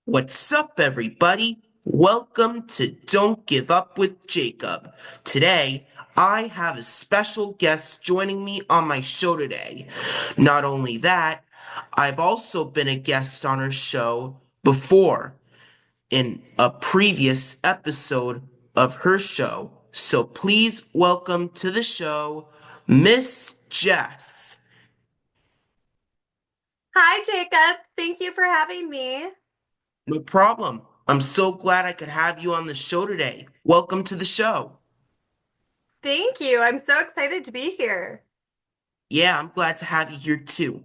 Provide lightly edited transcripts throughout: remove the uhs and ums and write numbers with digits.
What's up, everybody? Welcome to Don't Give Up with Jacob. Today, I have a special guest joining me on my show today. Not only that, I've also been a guest on her show before in a previous episode of her show. So please welcome to the show, Miss Jess. Hi, Jacob. Thank you for having me. No problem. I'm so glad I could have you on the show today. Welcome to the show. Thank you. I'm so excited to be here. Yeah, I'm glad to have you here too.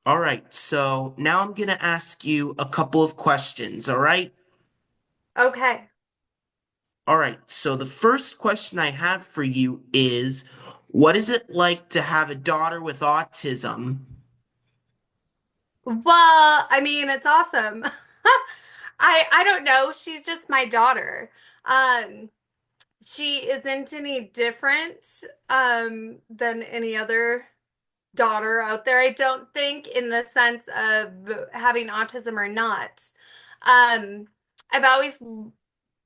All right, so now I'm gonna ask you a couple of questions, all right? Okay. All right, so the first question I have for you is, what is it like to have a daughter with autism? Well, I mean, it's awesome. I don't know. She's just my daughter. Um, she isn't any different than any other daughter out there, I don't think, in the sense of having autism or not. Um, I've always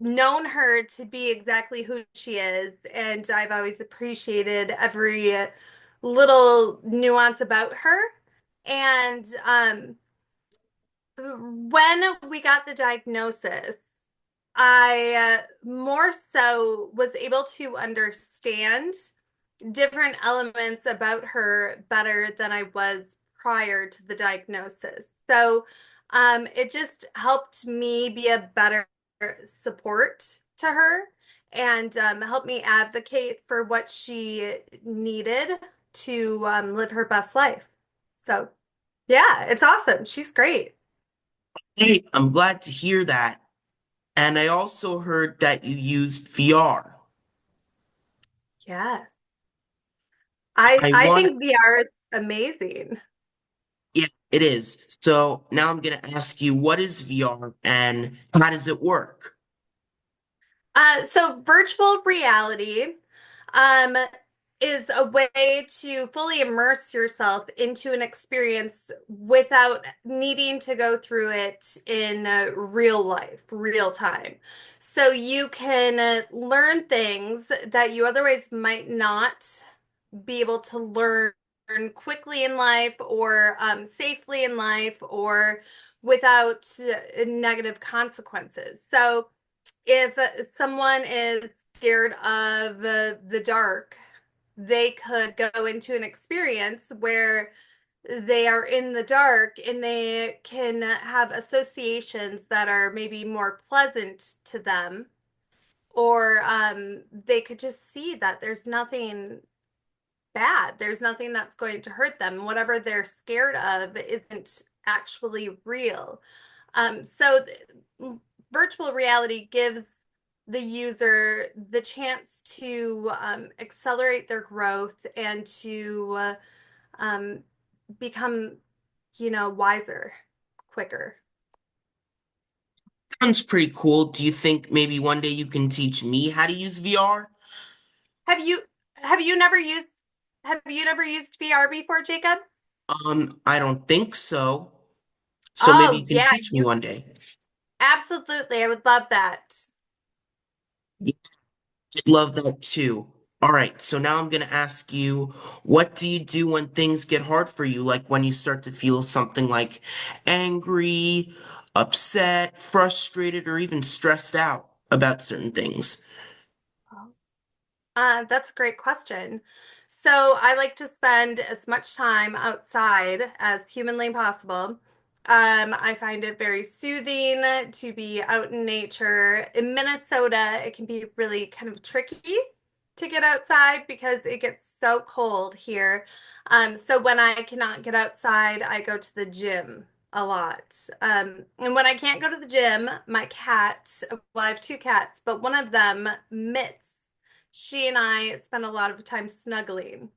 known her to be exactly who she is, and I've always appreciated every little nuance about her. And when we got the diagnosis, I more so was able to understand different elements about her better than I was prior to the diagnosis. So it just helped me be a better support to her and help me advocate for what she needed to live her best life. So, yeah, it's awesome. She's great. Hey, I'm glad to hear that. And I also heard that you used VR. Yes. I I I want think VR is amazing. Yeah, it is. So now I'm gonna ask you, what is VR and how does it work? So virtual reality um, is a way to fully immerse yourself into an experience without needing to go through it in real life, real time. So you can learn things that you otherwise might not be able to learn quickly in life or safely in life or without negative consequences. So if someone is scared of the dark, they could go into an experience where they are in the dark and they can have associations that are maybe more pleasant to them, or they could just see that there's nothing bad. There's nothing that's going to hurt them. Whatever they're scared of isn't actually real. So virtual reality gives the user the chance to accelerate their growth and to um, become, wiser quicker. Sounds pretty cool. Do you think maybe one day you can teach me how to use VR? Have you have you never used have you never used VR before, Jacob? I don't think so. So maybe Oh you can yeah, teach me you one day. absolutely. I would love that. Yeah, I'd love that too. All right, so now I'm gonna ask you, what do you do when things get hard for you? Like when you start to feel something like angry, upset, frustrated, or even stressed out about certain things. That's a great question. So I like to spend as much time outside as humanly possible. I find it very soothing to be out in nature. In Minnesota, it can be really kind of tricky to get outside because it gets so cold here. So when I cannot get outside, I go to the gym a lot. And when I can't go to the gym, my cat, well, I have two cats, but one of them, Mitts, she and I spend a lot of time snuggling.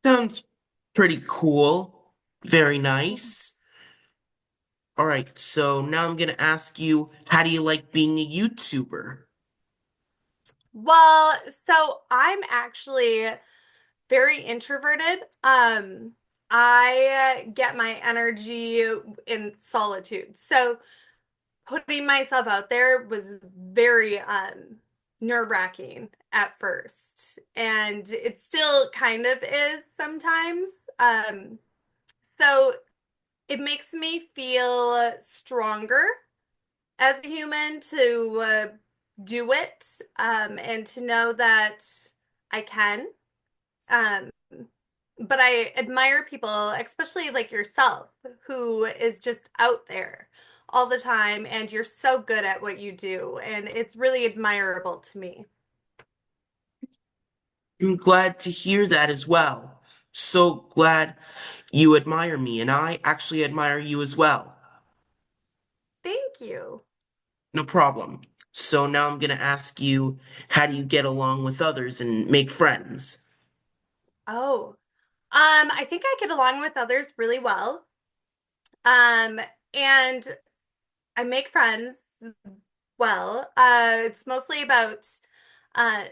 Sounds pretty cool. Very nice. All right, so now I'm gonna ask you, how do you like being a YouTuber? Well, so I'm actually very introverted. I get my energy in solitude. So putting myself out there was very nerve-wracking at first, and it still kind of is sometimes. Um, so it makes me feel stronger as a human to do it, and to know that I can. Um, but I admire people, especially like yourself, who is just out there all the time and you're so good at what you do. And it's really admirable to me. I'm glad to hear that as well. So glad you admire me, and I actually admire you as well. Thank you. No problem. So now I'm gonna ask you, how do you get along with others and make friends? Oh, I think I get along with others really well. And I make friends well. It's mostly about uh,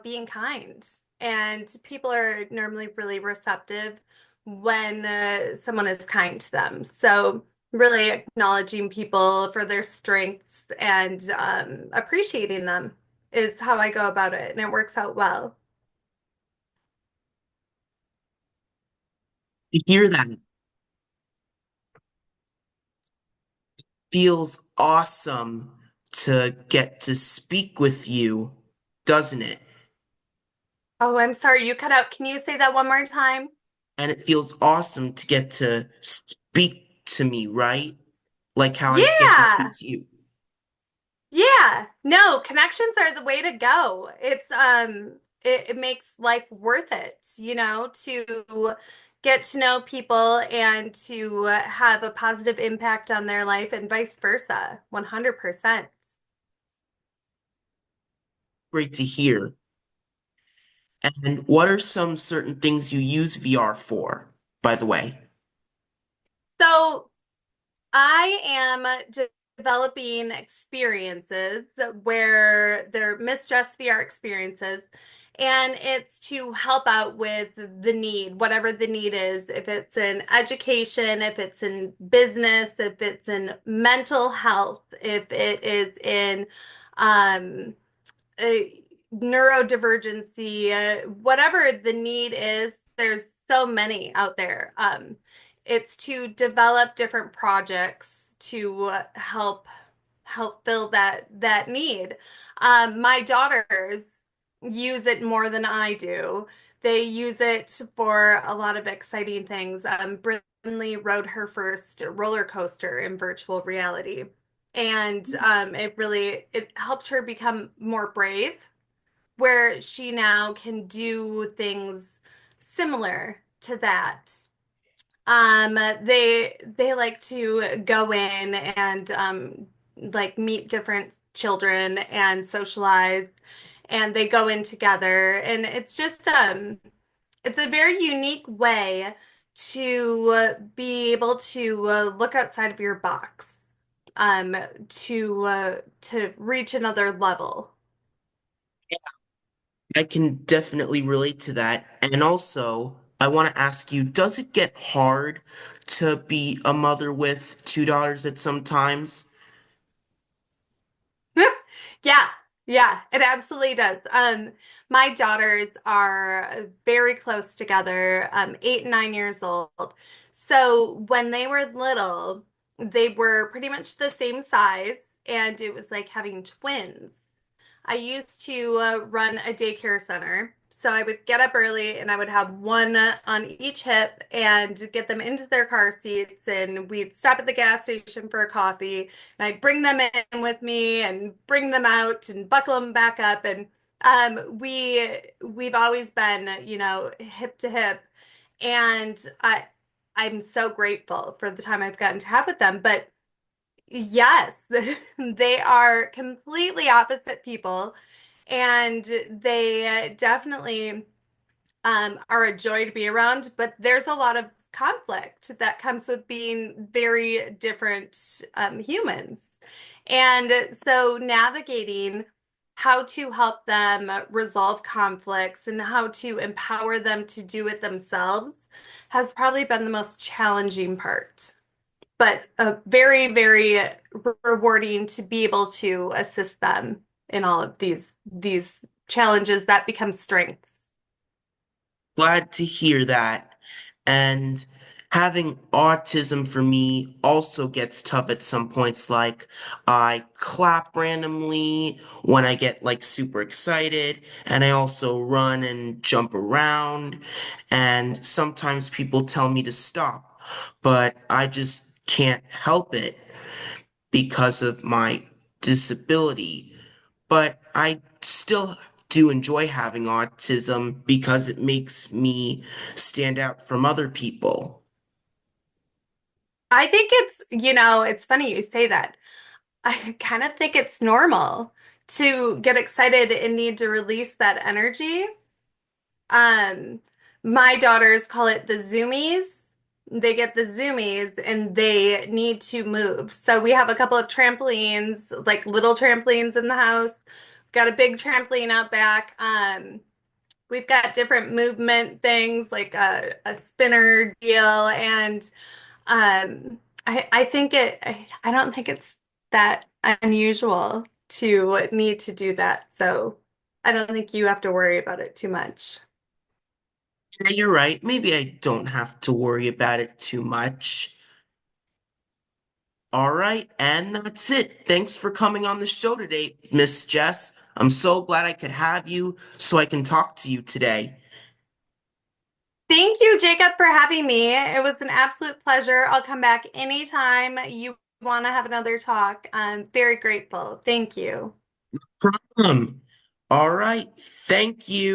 being kind. And people are normally really receptive when someone is kind to them. So, really acknowledging people for their strengths and appreciating them is how I go about it. And it works out well. To hear that feels awesome to get to speak with you, doesn't it? Oh, I'm sorry, you cut out. Can you say that one more time? And it feels awesome to get to speak to me, right? Like how I get to speak Yeah. to you. Yeah, no, connections are the way to go. It makes life worth it, to get to know people and to have a positive impact on their life and vice versa, 100%. Great to hear. And what are some certain things you use VR for, by the way? So I am developing experiences where they're misjust VR experiences, and it's to help out with the need, whatever the need is, if it's in education, if it's in business, if it's in mental health, if it is in um, neurodivergency, whatever the need is, there's so many out there. It's to develop different projects to help fill that need. My daughters use it more than I do. They use it for a lot of exciting things. Brinley rode her first roller coaster in virtual reality, and it helped her become more brave, where she now can do things similar to that. They like to go in and like meet different children and socialize, and they go in together, and it's a very unique way to be able to look outside of your box, to reach another level. I can definitely relate to that. And also, I want to ask you, does it get hard to be a mother with two daughters at some times? Yeah, yeah, it absolutely does. My daughters are very close together, 8 and 9 years old. So when they were little, they were pretty much the same size, and it was like having twins. I used to run a daycare center. So I would get up early and I would have one on each hip and get them into their car seats. And we'd stop at the gas station for a coffee. And I'd bring them in with me and bring them out and buckle them back up. And we've always been, hip to hip. And I'm so grateful for the time I've gotten to have with them. But yes, they are completely opposite people, and they definitely are a joy to be around, but there's a lot of conflict that comes with being very different humans. And so navigating how to help them resolve conflicts and how to empower them to do it themselves has probably been the most challenging part, but very, very rewarding to be able to assist them in all of these challenges that become strengths. Glad to hear that. And having autism for me also gets tough at some points. Like, I clap randomly when I get like super excited, and I also run and jump around. And sometimes people tell me to stop, but I just can't help it because of my disability. But I still do enjoy having autism because it makes me stand out from other people. I think it's funny you say that. I kind of think it's normal to get excited and need to release that energy. Um, my daughters call it the zoomies. They get the zoomies and they need to move. So we have a couple of trampolines, like little trampolines in the house. Got a big trampoline out back. We've got different movement things like a spinner deal, and I think I don't think it's that unusual to need to do that. So I don't think you have to worry about it too much. Yeah, you're right. Maybe I don't have to worry about it too much. All right, and that's it. Thanks for coming on the show today, Miss Jess. I'm so glad I could have you so I can talk to you today. Thank you, Jacob, for having me. It was an absolute pleasure. I'll come back anytime you want to have another talk. I'm very grateful. Thank you. Problem. All right, thank you.